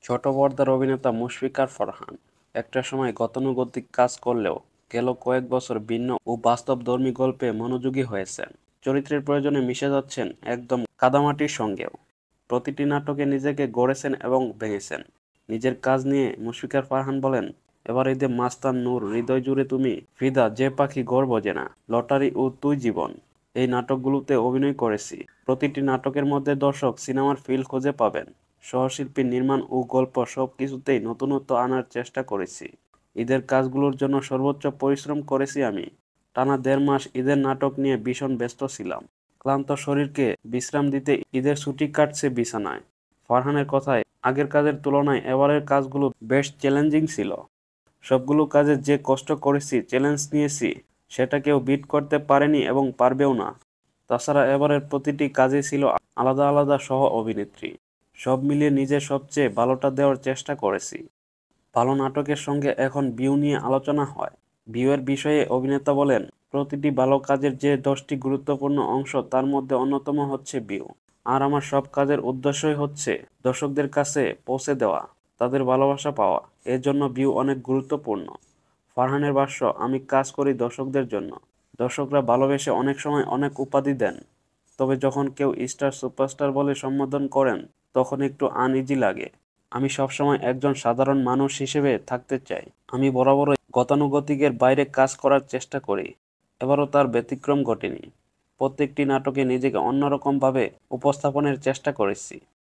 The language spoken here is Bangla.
ছোট পর্দার অভিনেতা মুশফিকার ফরহান একটা সময় গতানুগতিক কাজ করলেও গেল কয়েক বছর ভিন্ন ও বাস্তবধর্মী গল্পে মনোযোগী হয়েছেন। চরিত্রের প্রয়োজনে মিশে যাচ্ছেন একদম কাদামাটির সঙ্গেও। প্রতিটি নাটকে নিজেকে গড়েছেন এবং ভেঙেছেন। নিজের কাজ নিয়ে মুশফিকার ফারহান বলেন, এবার ঈদে মাস্তান নূর, হৃদয় জুড়ে তুমি, ফিদা, যে পাখি গর্ব জেনা, লটারি ও তুই জীবন, এই নাটকগুলোতে অভিনয় করেছি। প্রতিটি নাটকের মধ্যে দর্শক সিনেমার ফিল খুঁজে পাবেন। সহশিল্পী, নির্মাণ ও গল্প সব কিছুতেই নতুনত্ব আনার চেষ্টা করেছি। ঈদের কাজগুলোর জন্য সর্বোচ্চ পরিশ্রম করেছি আমি। টানা ১.৫ মাস ঈদের নাটক নিয়ে ভীষণ ব্যস্ত ছিলাম। ক্লান্ত শরীরকে বিশ্রাম দিতে ঈদের ছুটি কাটছে বিছানায়। ফারহানের কথায়, আগের কাজের তুলনায় এবারের কাজগুলো বেশ চ্যালেঞ্জিং ছিল। সবগুলো কাজে যে কষ্ট করেছি, চ্যালেঞ্জ নিয়েছি, সেটা কেউ বিট করতে পারেনি এবং পারবেও না। তাছাড়া এবারের প্রতিটি কাজে ছিল আলাদা আলাদা সহ অভিনেত্রী। সব মিলিয়ে নিজের সবচেয়ে ভালোটা দেওয়ার চেষ্টা করেছি। ভালো নাটকের সঙ্গে এখন ভিউ নিয়ে আলোচনা হয়। ভিউয়ের বিষয়ে অভিনেতা বলেন, প্রতিটি ভালো কাজের যে ১০টি গুরুত্বপূর্ণ অংশ, তার মধ্যে অন্যতম হচ্ছে ভিউ। আর আমার সব কাজের উদ্দেশ্যই হচ্ছে দর্শকদের কাছে পৌঁছে দেওয়া, তাদের ভালোবাসা পাওয়া। এর জন্য ভিউ অনেক গুরুত্বপূর্ণ। ফারহানের ভাষ্য, আমি কাজ করি দর্শকদের জন্য। দর্শকরা ভালোবেসে অনেক সময় অনেক উপাধি দেন। তবে যখন কেউ স্টার, সুপারস্টার বলে সম্বোধন করেন, তখন একটু আনইজি লাগে। আমি সবসময় একজন সাধারণ মানুষ হিসেবে থাকতে চাই। আমি বরাবরই গতানুগতিকের বাইরে কাজ করার চেষ্টা করি। এবারও তার ব্যতিক্রম ঘটেনি। প্রত্যেকটি নাটকে নিজেকে অন্যরকমভাবে উপস্থাপনের চেষ্টা করেছি।